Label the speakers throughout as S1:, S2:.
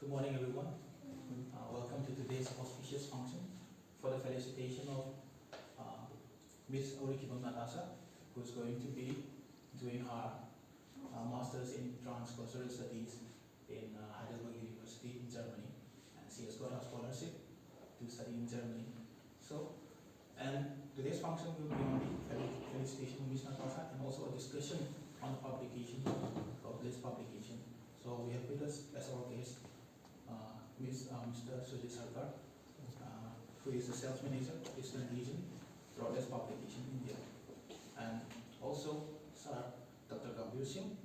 S1: Good morning, everyone. Welcome to today's auspicious function for the felicitation of Miss Natacha, who is going to be doing her Masters in Transcultural Studies in Heidelberg University in Germany, and she has got a scholarship to study in Germany. And today's function will be on the felicitation of Miss Natacha and also a discussion on the publication of this publication. So we have with us as our guest Mr. Sujit Sarkar, who is the sales manager of Eastern Region for this publication in India, and also Sir Dr. Gambhir Singh,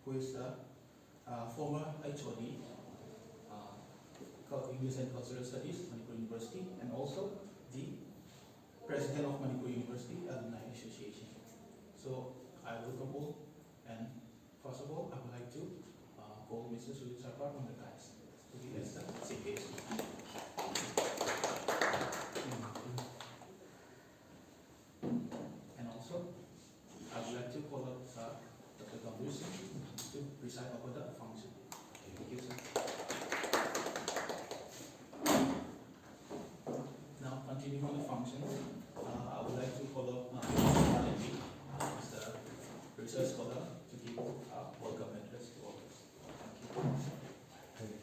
S1: who is the former HOD English and Cultural Studies, Manipur University, and also the President of Manipur University Alumni Association. So I welcome all, and first of all, I would like to call Mr. Sujit Sarkar on the guys. Let's start. And also, I would like to call up Dr. Gambhir Singh to preside over the function. Thank you, sir. Now, continuing on the function, I would like to call up Mr. Research Scholar, to give a welcome address to all of us. Thank you.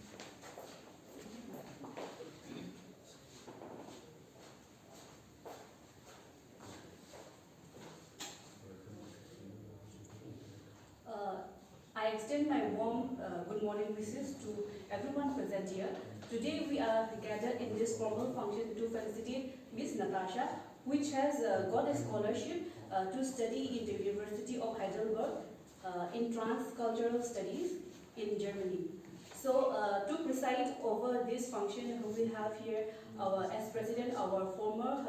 S2: I extend my warm good morning wishes to everyone present here. Today we are gathered in this formal function to felicitate Miss Natacha, which has got a scholarship to study in the University of Heidelberg in Transcultural Studies in Germany. So to preside over this function, we have here as president our former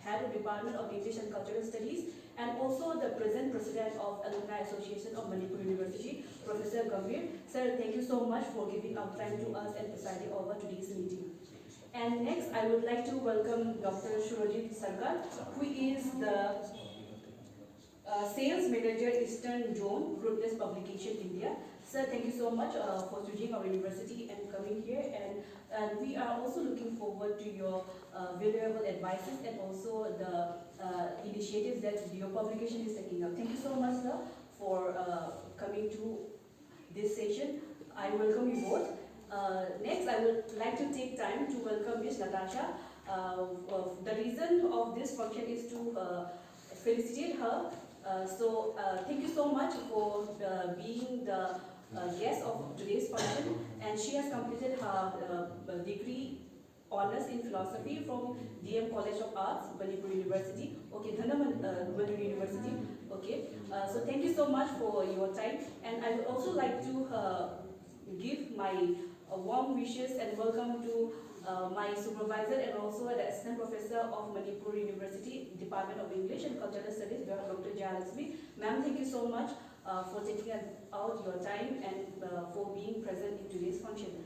S2: head of Department of English and Cultural Studies, and also the present president of Alumni Association of Manipur University, Professor Gambhir. Sir, thank you so much for giving up time to us and presiding over today's meeting. And next, I would like to welcome Dr. Sujit Sarkar, who is the Sales Manager, Eastern Zone, Fruitless Publication, India. Sir, thank you so much for choosing our university and coming here. And we are also looking forward to your valuable advices and also the initiatives that your publication is taking up. Thank you so much, sir, for coming to this session. I welcome you both. Next, I would like to take time to welcome Miss Natacha. The reason of this function is to felicitate her. Thank you so much for being the guest of today's function, and she has completed her degree honors in philosophy from DM College of Arts, Manipur University. Okay, Manipur University. Okay, so thank you so much for your time, and I would also like to give my warm wishes and welcome to my supervisor and also the assistant professor of Manipur University, Department of English and Cultural Studies, Dr. Jalasmi. Ma'am, thank you so much for taking out your time and for being present in today's function.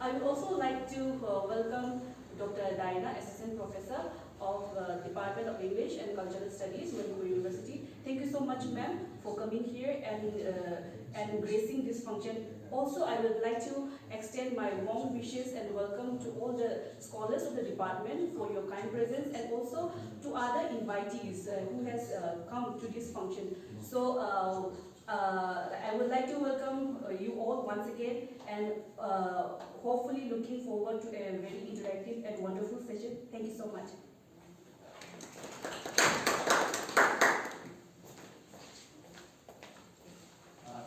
S2: I would also like to welcome Dr. Diana, assistant professor of Department of English and Cultural Studies, Manipur University. Thank you so much, ma'am, for coming here and gracing this function. Also, I would like to extend my warm wishes and welcome to all the scholars of the department for your kind presence, and also to other invitees who has come to this function. So I would like to welcome you all once again, and hopefully looking forward to a very interactive and wonderful session. Thank you so much.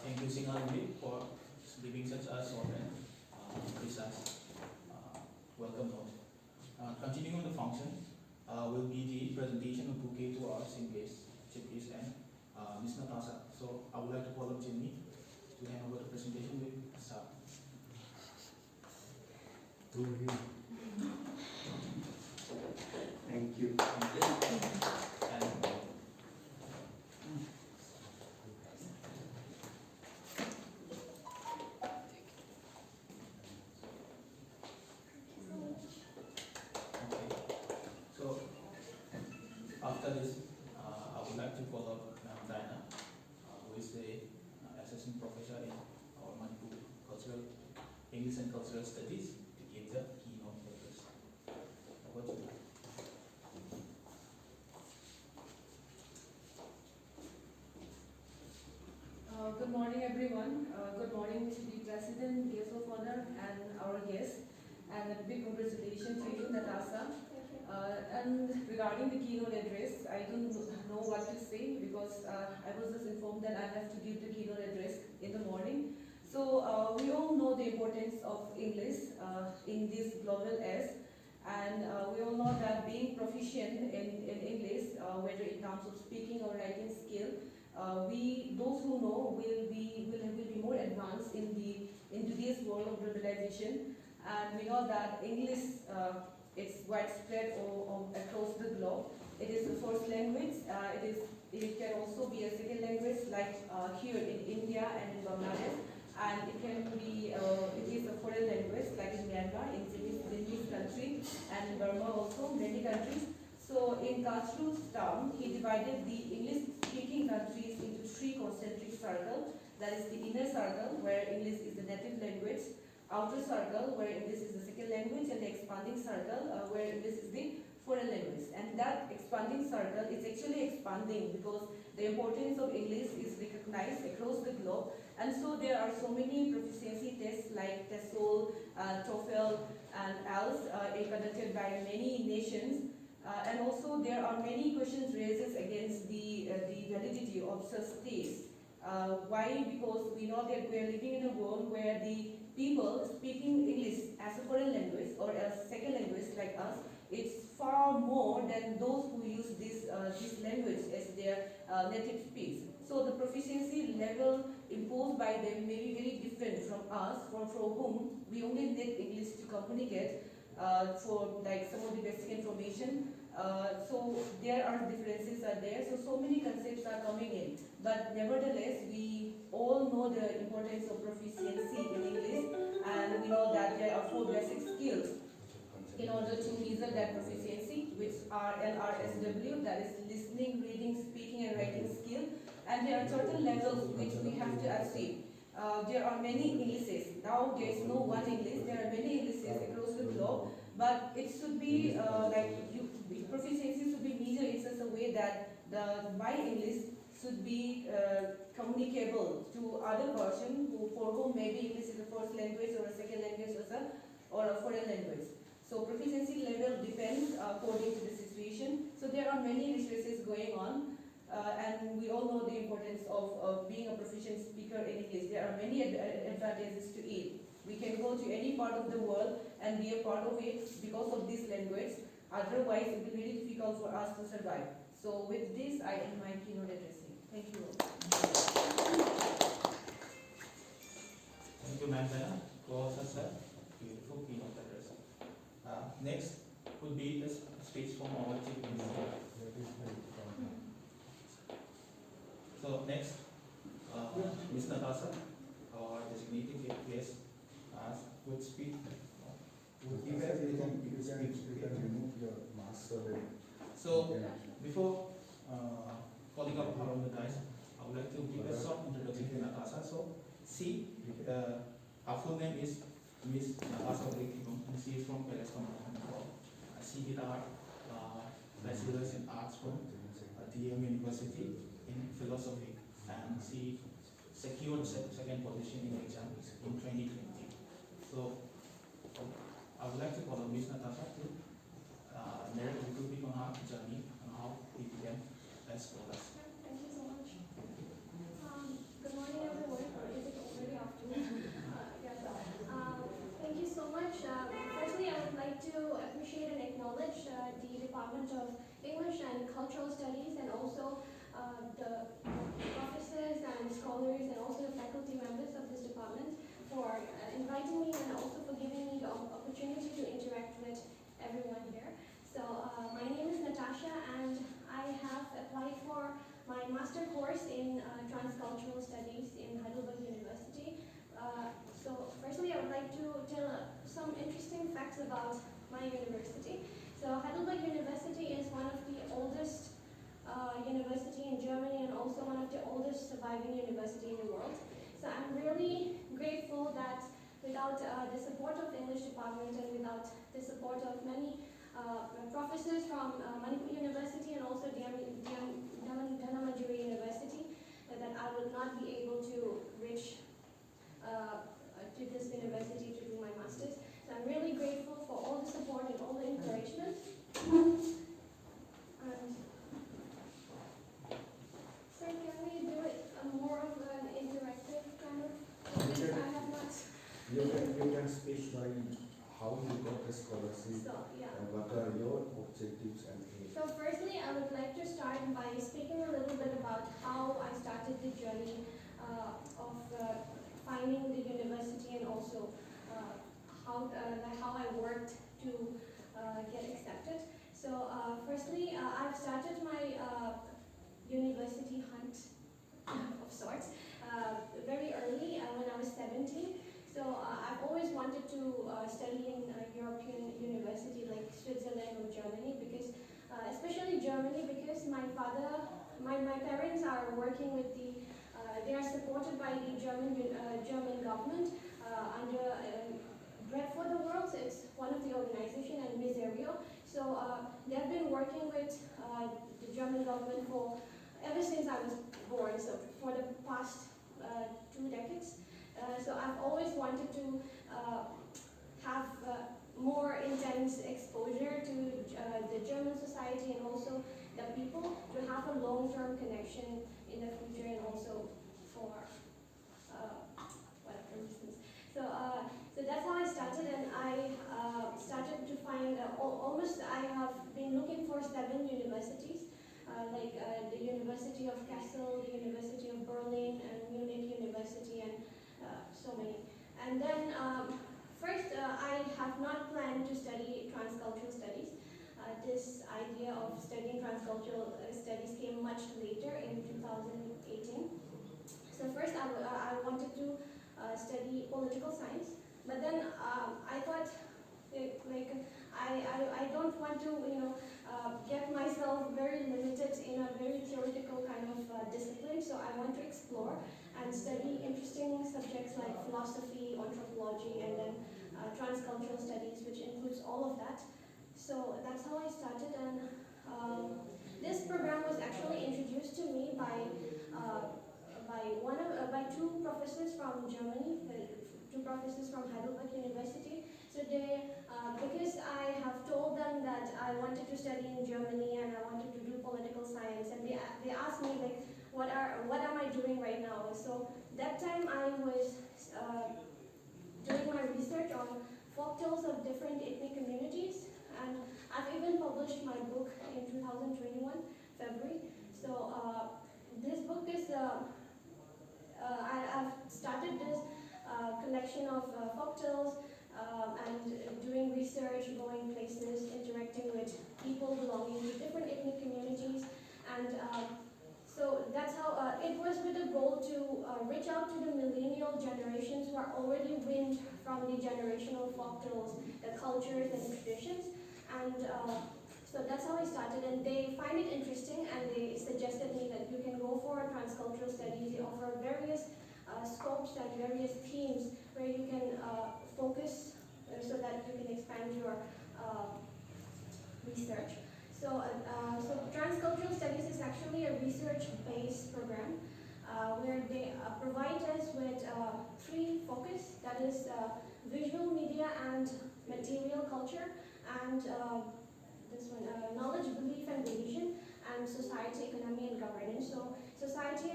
S1: Thank you, Singalwi, for giving such a short and precise welcome note. Continuing on the function will be the presentation of bouquet to our chief guest and Ms. Natacha. So I would like to call up Jimmy to hand over the presentation with Sir.
S3: Thank you.
S1: After this, I would like to call up Diana, who is the assistant professor in our Manipur Cultural English and Cultural Studies to give the keynote address. Over to you.
S3: Good morning, everyone. Good morning to the President, guest of honor, and our guests. And a big congratulations to you, Natasha. And regarding the keynote address, I don't know what to say because I was just informed that I have to give the keynote address in the morning. So we all know the importance of English in this global age. And we all know that being proficient in English, whether in terms of speaking or writing skill, those who know will be more advanced in today's world of globalization, and we know that English is widespread across the globe. It is the first language. It can also be a second language, like here in India and in Bangladesh, and it is a foreign language, like in Myanmar, in this country, and in Burma also, many countries. So in Kasru's term, he divided the English-speaking countries into three concentric circles. That is the inner circle, where English is the native language, outer circle, where English is the second language, and the expanding circle, where English is the foreign language. And that expanding circle is actually expanding because the importance of English is recognized across the globe. And so there are so many proficiency tests like TESOL, TOEFL, and IELTS conducted by many nations. And also there are many questions raised against the validity of such tests. Why? Because we know that we are living in a world where the people speaking English as a foreign language or as a second language like us, it's far more than those who use this language as their native speech. So the proficiency level imposed by them may be very different from us, for whom we only need English to communicate for like some of the basic information. So there are differences are there. So many concepts are coming in. But nevertheless, we all know the importance of proficiency in English, and we know that there are 4 basic skills in order to measure that proficiency, which are LRSW, that is listening, reading, speaking, and writing skill. And there are certain levels which we have to achieve. There are many Englishes. Now there is no one English. There are many Englishes across the globe, but it should be proficiency should be measured in such a way that my English should be communicable to other person for whom maybe English is a first language or a second language or a foreign language. So proficiency level depends according to the situation. So there are many researches going on. And we all know the importance of being a proficient speaker in English. There are many advantages to it. We can go to any part of the world and be a part of it because of this language. Otherwise, it will be very difficult for us to survive. So with this, I end my keynote addressing. Thank you all.
S1: Thank you, Ma'am Jana, for such a beautiful keynote address. Next would be the speech from our chief minister. So next, Ms. Natasha, our designated guest, would speak. Would give us
S4: you can remove your mask so that
S1: So before calling up her on the dais, I would like to give a short introduction to Natasha. So her full name is Miss Natasha, and she is from Palestine. She did her bachelor's in arts from DM University in philosophy, and she secured second position in exam in 2020. So I would like to call on Ms. Natasha to narrate a little bit on her journey and how we began as scholars.
S5: Thank you so much. Good morning, everyone. Or is it already afternoon? Yes. Thank you so much. Firstly, I would like to appreciate and acknowledge the Department of English and Cultural Studies, and also the professors and scholars and also the faculty members of this department for inviting me and also for giving me the opportunity to interact with everyone here. So my name is Natasha, and I have applied for my master course in transcultural studies in Heidelberg University. So firstly, I would like to tell some interesting facts about my university. So Heidelberg University is one of the oldest university in Germany, and also one of the oldest surviving university in the world. So I'm really grateful that without the support of English department and without the support of many professors from Manipur University and also Dhanamajuri University, that I would not be able to reach to this university to do my master's. So I'm really grateful for all the support and all the encouragement. And so can we do it more of an interactive kind of? Because I have not.
S4: You can speak like how you got the scholarship
S5: So yeah.
S4: and what are your objectives and aims.
S5: So firstly, I would like to start by speaking a little bit about how I started the journey of finding the university and also how I worked to get accepted. So firstly, I've started my university hunt of sorts very early when I was 17. So I've always wanted to study in a European university like Switzerland or Germany, because especially Germany, because my parents are working with they are supported by the German government under Bread for the World. So it's one of the organization, and Miserio. So they've been working with the German government for ever since I was born. So for the past 2 decades. So I've always wanted to have more intense exposure to the German society and also the people, to have a long-term connection in the future and also for whatever reasons. So that's how I started, and I started to find almost I have been looking for 7 universities, like the University of Kassel, the University of Berlin, and Munich University, and so many. And then first I have not planned to study transcultural studies. This idea of studying transcultural studies came much later in 2018. So first I wanted to study political science, but then I thought I don't want to get myself very limited in a very theoretical kind of discipline. So I want to explore and study interesting subjects like philosophy, anthropology, and then transcultural studies, which includes all of that. So that's how I started, and this program was actually introduced to me by 2 professors from Germany, 2 professors from Heidelberg University. So they, because I have told them that I wanted to study in Germany and I wanted to do political science, and they asked me like, what am I doing right now? So that time I was doing my research on folktales of different ethnic communities, and I've even published my book in 2021 February. So this book is I've started this collection of folktales and doing research, going places, interacting with people belonging to different ethnic communities, and so that's how it was with the goal to reach out to the millennial generations who are already weaned from the generational folktales, the cultures and traditions, and so that's how I started, and they find it interesting, and they suggested me that you can go for transcultural studies. They offer various scopes and various themes where you can focus so that you can expand your research. So transcultural studies is actually a research-based program where they provide us with 3 focus, that is visual media and material culture, and this one, knowledge, belief, and religion, and society, economy, and governance. So society,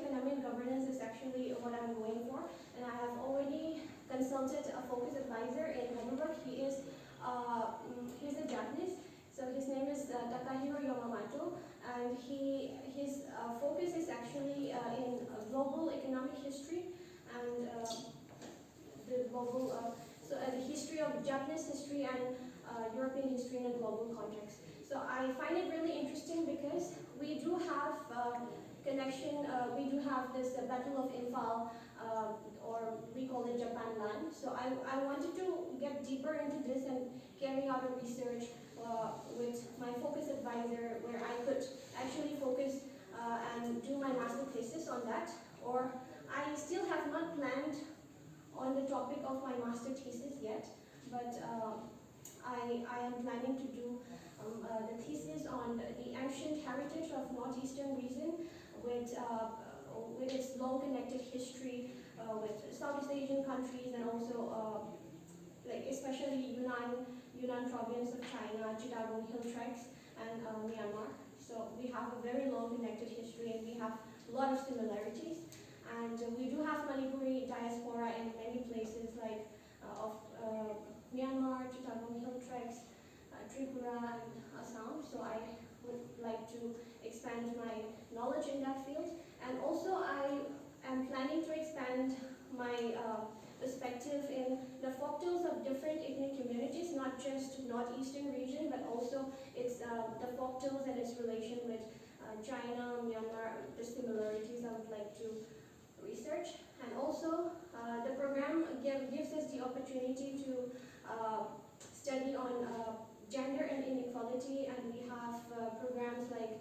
S5: economy, and governance is actually what I'm going for, and I have already consulted a focus advisor in Heidelberg. He's a Japanese, so his name is Takahiro Yamamoto, and his focus is actually in global economic history and the global the history of Japanese history and European history in a global context. So I find it really interesting because we do have connection, we do have this Battle of Imphal, or we call it Japan land. So I wanted to get deeper into this and carry out a research with my focus advisor where I could actually focus and do my master thesis on that. Or I still have not planned on the topic of my master thesis yet, but I am planning to do the thesis on the ancient heritage of northeastern region with its long connected history with Southeast Asian countries and also like especially Yunnan province of China, Chittagong hill tracts, and Myanmar. So we have a very long connected history and we have a lot of similarities. And we do have Manipuri diaspora in many places like of Myanmar, Chittagong hill tracts, Tripura and Assam. So I would like to expand my knowledge in that field. And also I am planning to expand my perspective in the folktales of different ethnic communities, not just northeastern region, but also its the folktales and its relation with China, Myanmar, the similarities I would like to research. And also the program gives us the opportunity to study on gender and inequality, and we have programs like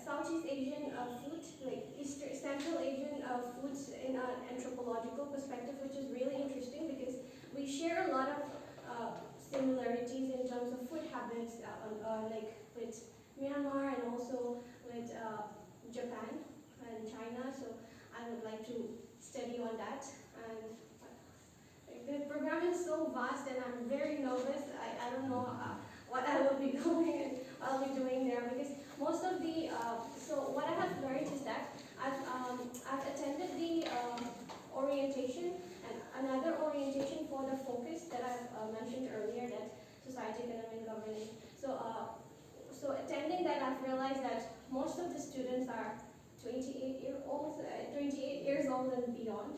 S5: Southeast Asian food, like Central Asian foods in an anthropological perspective, which is really interesting because we share a lot of similarities in terms of food habits, like with Myanmar and also with Japan and China. So I would like to study on that. And the program is so vast, and I'm very nervous. I don't know what I will be going and what I'll be doing there, because most of the so what I have learned is that I've attended the orientation and another orientation for the focus that I've mentioned earlier, that society, economy, and governance. So attending that, I've realized that most of the students are 28 years old and beyond.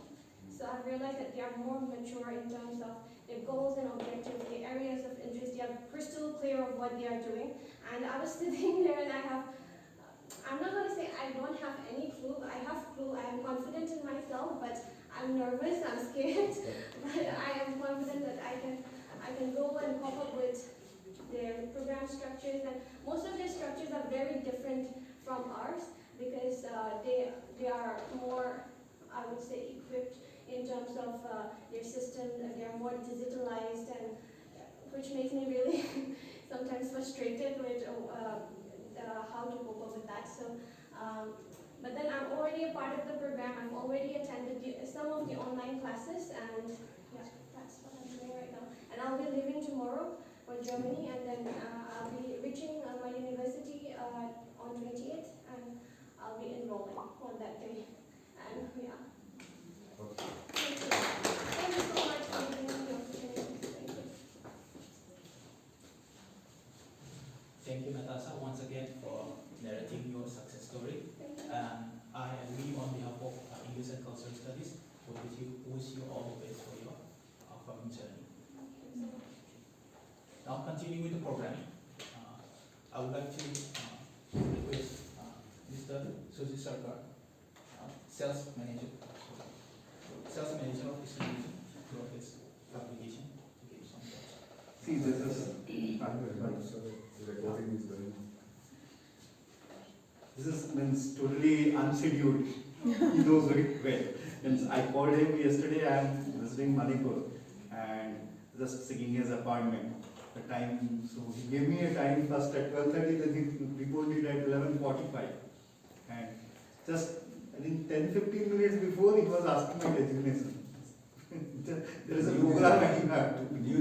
S5: So I've realized that they are more mature in terms of their goals and objectives, their areas of interest. They are crystal clear of what they are doing. And I was sitting there and I'm not going to say I don't have any clue. I have clue. I am confident in myself, but I'm nervous. I'm scared. But I am confident that I can go and pop up with their program structures. And most of their structures are very different from ours because they are more, I would say, equipped in terms of their system. They are more digitalized, and which makes me really sometimes frustrated with how to cope up with that. So, but then I'm already a part of the program. I've already attended some of the online classes, and yeah, that's what I'm doing right now. And I'll be leaving tomorrow for Germany, and then I'll be reaching my university on 28th, and I'll be enrolling on that day. And yeah. Thank you. Thank you so much for giving me the opportunity. Thank you.
S1: Thank you, Natasha, once again for narrating your success story.
S5: Thank you.
S1: We, on behalf of English and Cultural Studies, would wish you all the best for your upcoming journey. Now, continuing with the program, I would like to request Mr. Suji Sarkar, sales manager of distribution to his application, to give some thoughts.
S6: See, this means totally unscheduled. He knows very well. Means I called him yesterday. I am visiting Manipur and just seeking his appointment. The time, so he gave me a time first at 12:30. Then he reported it at 11:45, and just I think 10-15 minutes before he was asking my resignation. There is a program and you have to
S4: New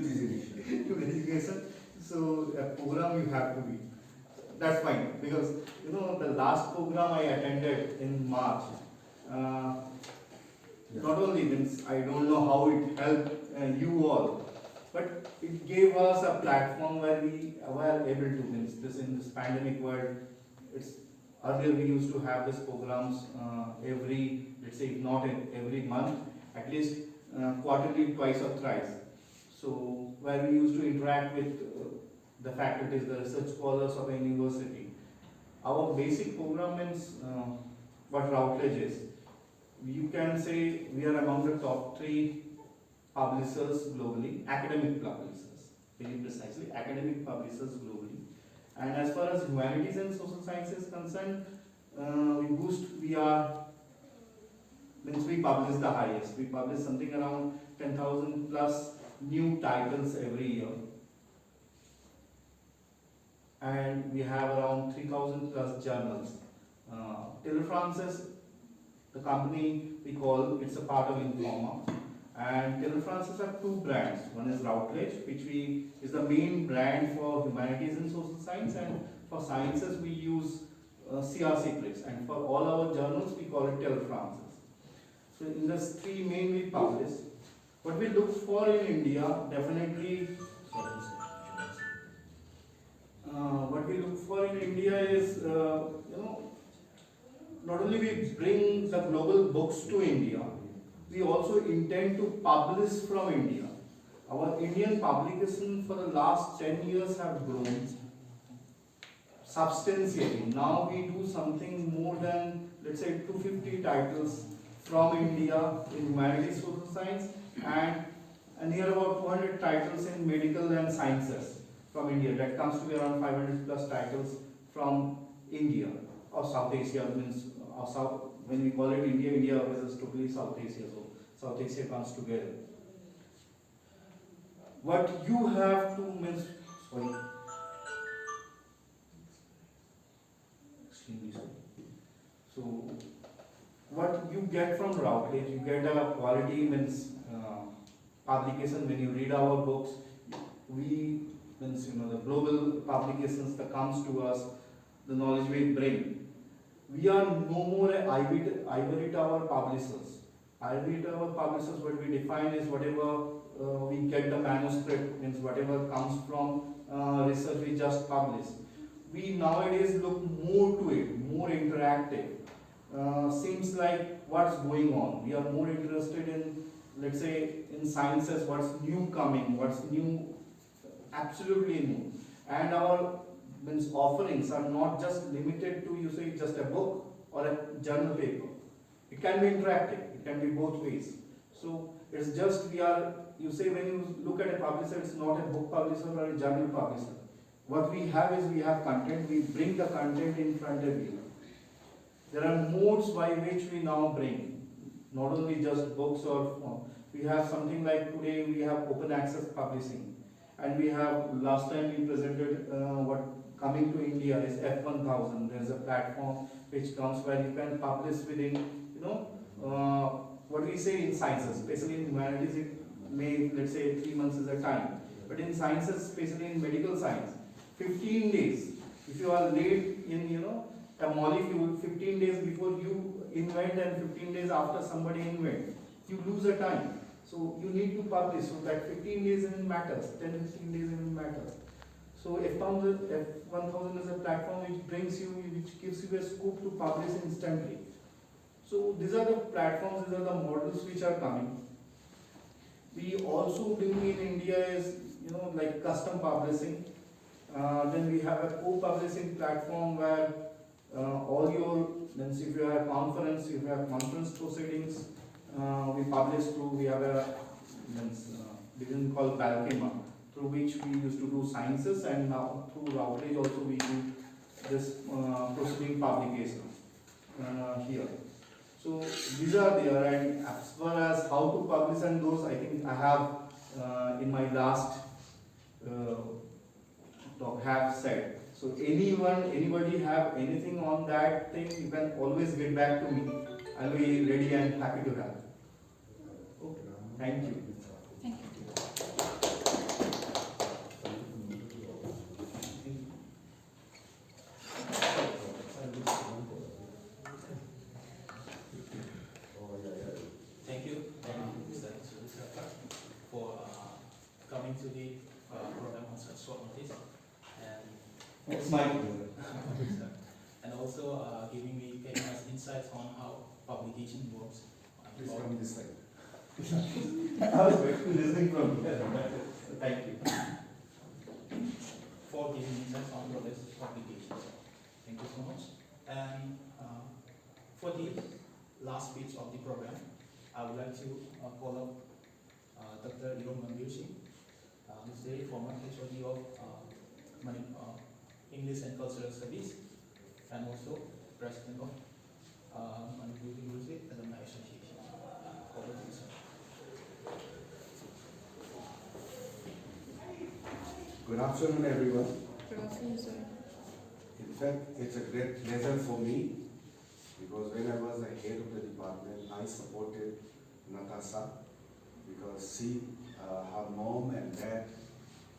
S6: resignation. So a program you have to be. That's fine, because the last program I attended in March, not only means I don't know how it helped you all, but it gave us a platform where we were able to, means this in this pandemic world, earlier we used to have these programs every, let's say if not every month, at least quarterly, twice or thrice. So where we used to interact with the faculties, the research scholars of a university. Our basic program means what Routledge is. You can say we are among the top 3 publishers globally, academic publishers, very precisely, academic publishers globally. And as far as humanities and social sciences is concerned, we are means we publish the highest. We publish something around 10,000 plus new titles every year. And we have around 3,000 plus journals. Telefrancis, the company we call, it's a part of Informa. And Telefrancis have two brands. One is Routledge, which is the main brand for humanities and social science, and for sciences we use CRC Press, and for all our journals we call it Telefrancis. So in these three main we publish. What we look for in India, definitely, what we look for in India is, not only we bring the global books to India, we also intend to publish from India. Our Indian publication for the last 10 years have grown substantially. Now we do something more than, let's say, 250 titles from India in humanities, social science, and near about 200 titles in medical and sciences from India. That comes to be around 500 plus titles from India or South Asia. Means when we call it India, India is totally South Asia. So South Asia comes together. What you have to means, sorry, extremely sorry. So what you get from Routledge, you get a quality means publication. When you read our books, we means the global publications that comes to us, the knowledge we bring. We are no more a ivory tower publishers. Ivory tower publishers, what we define is whatever we get the manuscript, means whatever comes from research we just publish. We nowadays look more to it, more interactive. Seems like what's going on. We are more interested in, let's say, in sciences, what's new coming, what's new, absolutely new. And our means offerings are not just limited to, you say, just a book or a journal paper. It can be interactive, it can be both ways. So it's just you say when you look at a publisher, it's not a book publisher or a journal publisher. What we have is we have content, we bring the content in front of you. There are modes by which we now bring, not only just books or we have something like today we have open access publishing, and we have last time we presented what coming to India is F1000. There is a platform which comes where you can publish within what we say in sciences, especially in humanities it may, let's say, 3 months is a time, but in sciences, especially in medical science, 15 days. If you are late in a molecule 15 days before you invent and 15 days after somebody invent, you lose a time. So you need to publish, so that 15 days even matters, 10-15 days even matters. So F1000 is a platform which gives you a scope to publish instantly. So these are the platforms, these are the models which are coming. We also do in India is like custom publishing. Then we have a co-publishing platform where all your, means if you have conference proceedings, we publish through, we have a division called Balkema, through which we used to do sciences, and now through Routledge also we do this proceeding publication here. So these are there, and as far as how to publish and those, I think I have in my last talk have said. So anybody have anything on that thing, you can always get back to me. I'll be ready and happy to help. Okay. Thank you.
S2: Thank you.
S1: Thank you, Mr. Sulitaka, for coming to the program on such short notice, and
S6: It's my pleasure.
S1: and also giving us insights on how publication works.
S4: Please come this side.
S6: I was listening from here. Thank you.
S1: For giving insights on progress publications. Thank you so much. And for the last speech of the program, I would like to call up Dr. Irom Gambhir Singh, who's the former HOD of English and Cultural Studies, and also President of Manipur University Alumni Association. Over to you, sir.
S4: Good afternoon, everyone.
S3: Good afternoon, sir.
S4: In fact, it's a great pleasure for me because when I was the head of the department, I supported Natasha because her mom and dad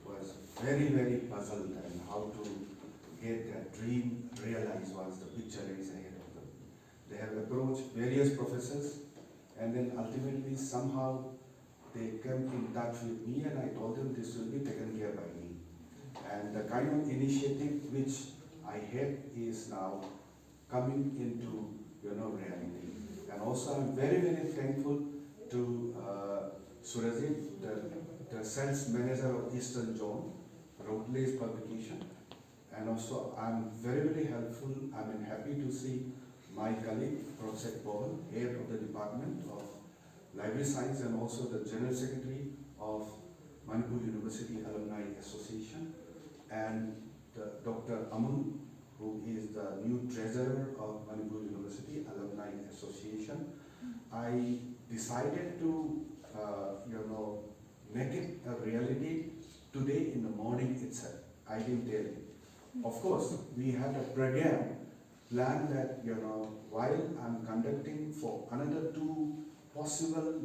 S4: was very, very puzzled and how to get their dream realized once the picture is ahead of them. They have approached various professors and then ultimately somehow they came in touch with me and I told them this will be taken care by me. And the kind of initiative which I had is now coming into reality. And also I'm very, very thankful to Surajit, the sales manager of Eastern Zone, wrote this publication. And also I'm very, very helpful. I'm happy to see my colleague, Professor Paul, head of the Department of Library Science and also the General Secretary of Manipur University Alumni Association, and Dr. Amun, who is the new treasurer of Manipur University Alumni Association. I decided to, make it a reality today in the morning itself. I didn't tell you. Of course, we had a program planned that, while I'm conducting for another two possible,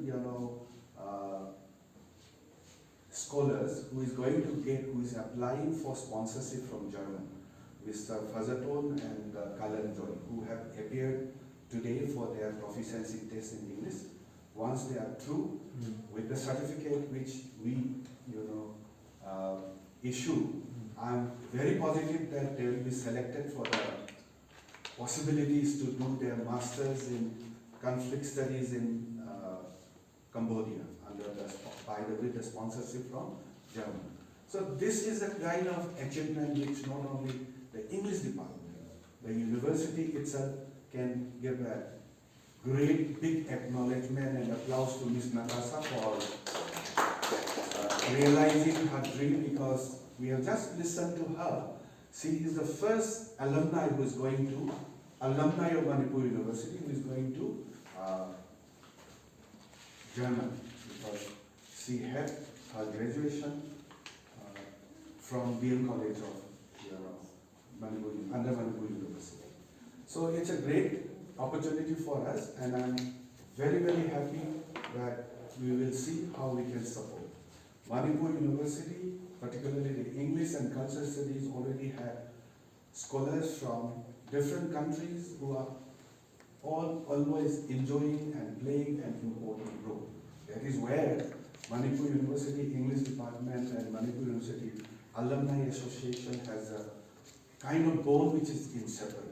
S4: scholars who is applying for sponsorship from Germany, Mr. Fazaton and Kalan Joy, who have appeared today for their proficiency test in English. Once they are through with the certificate which we, issue, I'm very positive that they will be selected for the possibilities to do their masters in conflict studies in Cambodia with the sponsorship from Germany. So this is a kind of achievement which not only the English department, the university itself can give a great big acknowledgement and applause to Ms. Natasha for realizing her dream, because we have just listened to her. She is the first alumni of Manipur University who is going to Germany, because she had her graduation from BM College of under Manipur University. So it's a great opportunity for us, and I'm very, very happy that we will see how we can support. Manipur University, particularly the English and Cultural Studies, already had scholars from different countries who are all always enjoying and playing an important role. That is where Manipur University English Department and Manipur University Alumni Association has a kind of bond which is inseparable.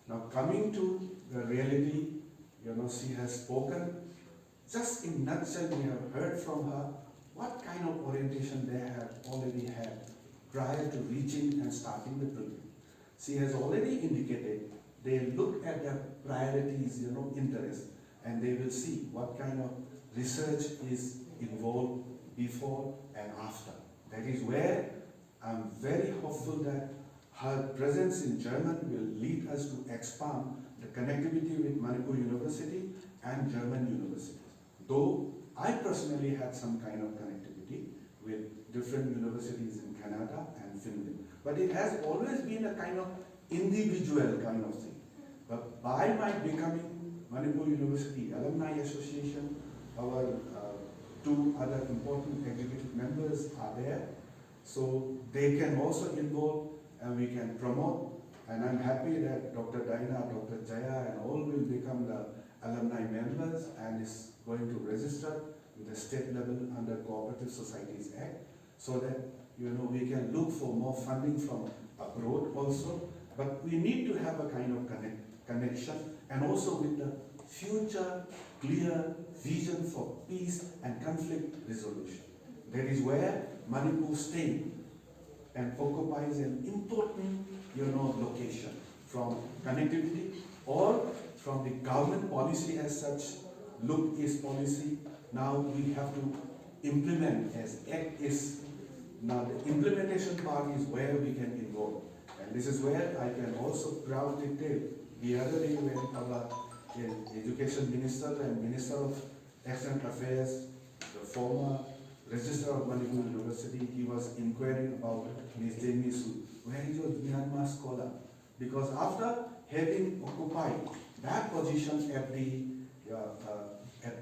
S4: Now coming to the reality, she has spoken. Just in nutshell, we have heard from her what kind of orientation they have already had prior to reaching and starting the program. She has already indicated they look at their priorities, interests, and they will see what kind of research is involved before and after. That is where I'm very hopeful that her presence in Germany will lead us to expand the connectivity with Manipur University and German universities. Though I personally had some kind of connectivity with different universities in Canada and Finland. But it has always been a kind of individual kind of thing. But by my becoming Manipur University Alumni Association, our two other important executive members are there. So they can also involve and we can promote. And I'm happy that Dr. Daina, Dr. Jaya and all will become the alumni members and is going to register with the state level under Cooperative Societies Act, so that we can look for more funding from abroad also. But we need to have a kind of connection and also with the future clear vision for peace and conflict resolution. That is where Manipur State and occupies an important location from connectivity or from the government policy as such. Look is policy. Now we have to implement as act is. Now the implementation part is where we can involve. And this is where I can also proudly tell the other day when our education minister and minister of External Affairs, the former Registrar of Manipur University, he was inquiring about Ms. Jamie Su. Where is your Myanmar scholar? Because after having occupied that position at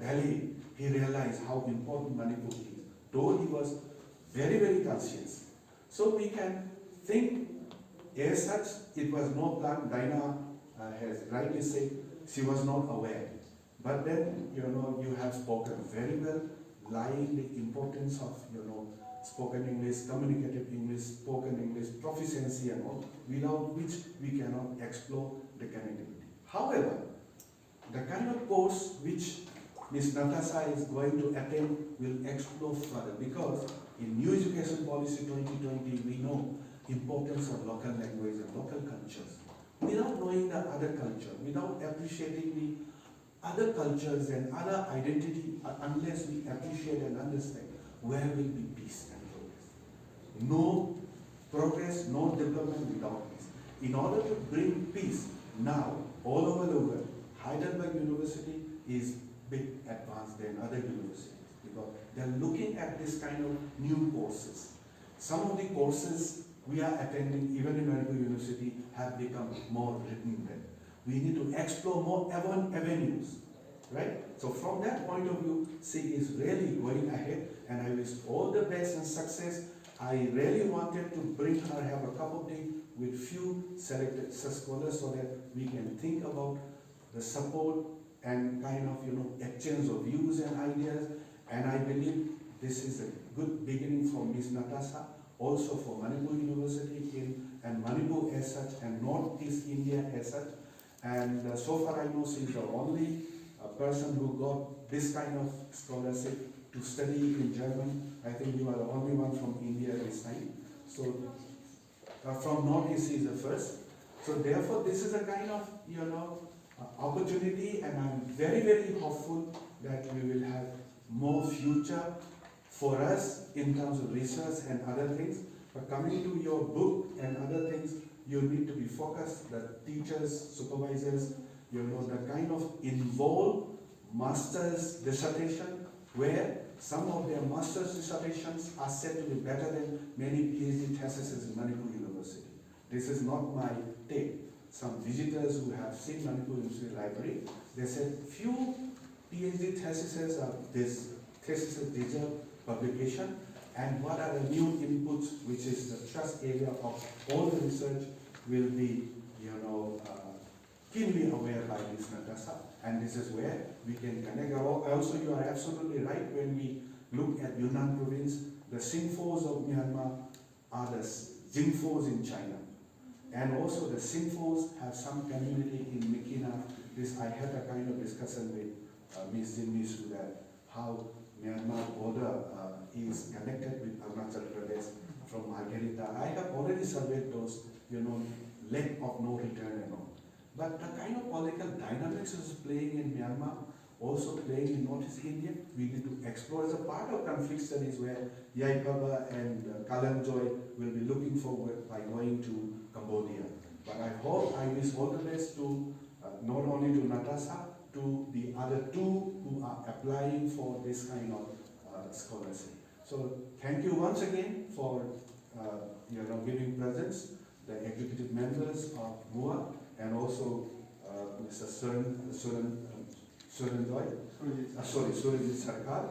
S4: Delhi, he realized how important Manipur is. Though he was very, very conscious. So we can think as such, it was no plan. Dinah has rightly said she was not aware. But then, you have spoken very well, lying the importance of, spoken English, communicative English, spoken English, proficiency and all, without which we cannot explore the connectivity. However, the kind of course which Ms. Natacha is going to attend will explore further, because in New Education Policy 2020, we know importance of local language and local cultures. Without knowing the other culture, without appreciating the other cultures and other identity, unless we appreciate and understand, where will be peace and progress? No progress, no development without peace. In order to bring peace, now, all over the world, Heidelberg University is bit advanced than other universities, because they're looking at this kind of new courses. Some of the courses we are attending, even in Manipur University, have become more written than. We need to explore more avenues, right? So from that point of view, she is really going ahead, and I wish all the best and success. I really wanted to bring her, have a cup of tea with few selected scholars, so that we can think about the support and kind of, exchange of views and ideas. And I believe this is a good beginning for Ms. Natacha, also for Manipur University and Manipur as such, and Northeast India as such. And so far I know she's the only person who got this kind of scholarship to study in German. I think you are the only one from India this time. So from Northeast is the first. So therefore this is a kind of, opportunity, and I'm very, very hopeful that we will have more future for us in terms of research and other things. But coming to your book and other things, you need to be focused, the teachers, supervisors, the kind of involved master's dissertation, where some of their master's dissertations are said to be better than many PhD theses in Manipur University. This is not my take. Some visitors who have seen Manipur University Library, they said few PhD theses are this theses deserve publication, and what are the new inputs, which is the trust area of all the research, will be, keenly aware by Ms. Natacha, and this is where we can connect. Also, you are absolutely right. When we look at Yunnan province, the Singphos of Myanmar are the Jingphos in China. And also the Singphos have some community in Mikina. I had a kind of discussion with Ms. Jinmi Su, that how Myanmar border is connected with Arunachal Pradesh from Margarita. I have already surveyed those, lake of no return and all. But the kind of political dynamics is playing in Myanmar, also playing in Northeast India, we need to explore as a part of conflict studies, where Yai Baba and Kalam Joy will be looking forward by going to Cambodia. But I wish all the best to not only to Natacha, to the other two who are applying for this kind of scholarship. So thank you once again for giving presence, the executive members of MUA, and also Mr. Surajit Sarkar.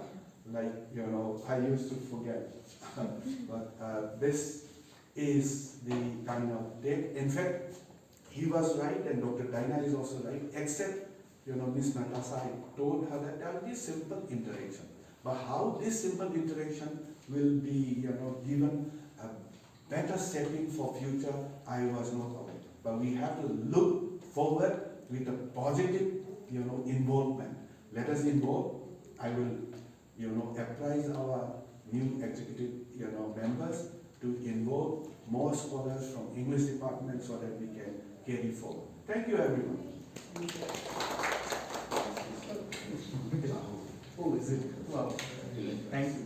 S4: I used to forget. But this is the kind of date. In fact, he was right, and Dr. Dinah is also right, except, Ms. Natacha, I told her that there will be simple interaction. But how this simple interaction will be, given a better setting for future, I was not aware. But we have to look forward with a positive, involvement. Let us involve. I will, apprise our new executive, members to involve more scholars from English department, so that we can carry forward. Thank you, everyone. Oh, is it? Wow. Thank you.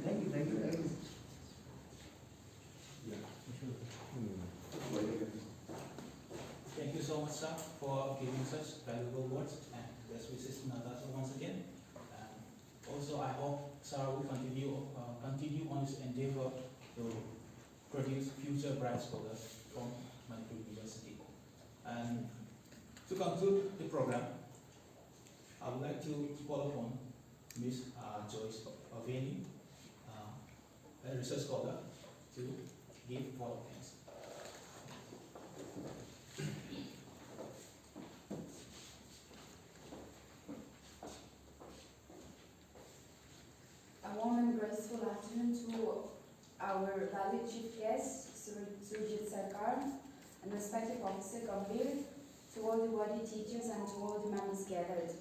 S1: Thank you so much, sir, for giving such valuable words, and best wishes to Natacha once again. And also I hope Sarah will continue on his endeavor to produce future bright scholars from Manipur University. And to conclude the program, I would like to call upon Ms. Joyce Aveni, a research scholar, to give vote of thanks.
S7: A warm and graceful afternoon to our valued chief guest, Surjit Sarkar, and respected Officer Gambhir, to all the worthy teachers and to all the members gathered.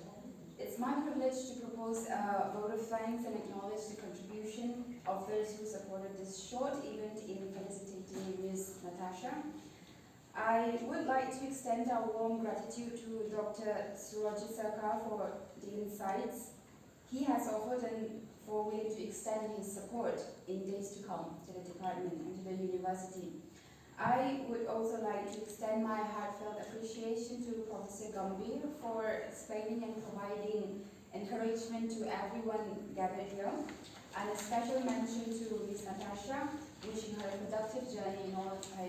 S7: It's my privilege to propose a vote of thanks and acknowledge the contribution of those who supported this short event in felicitating Ms. Natasha. I would like to extend our warm gratitude to Dr. Surajit Sarkar for the insights he has offered and for willing to extend his support in days to come to the department and to the university. I would also like to extend my heartfelt appreciation to Professor Gambhir for explaining and providing encouragement to everyone gathered here, and a special mention to Ms. Natasha, wishing her a productive journey in all of her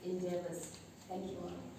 S7: endeavors. Thank you all.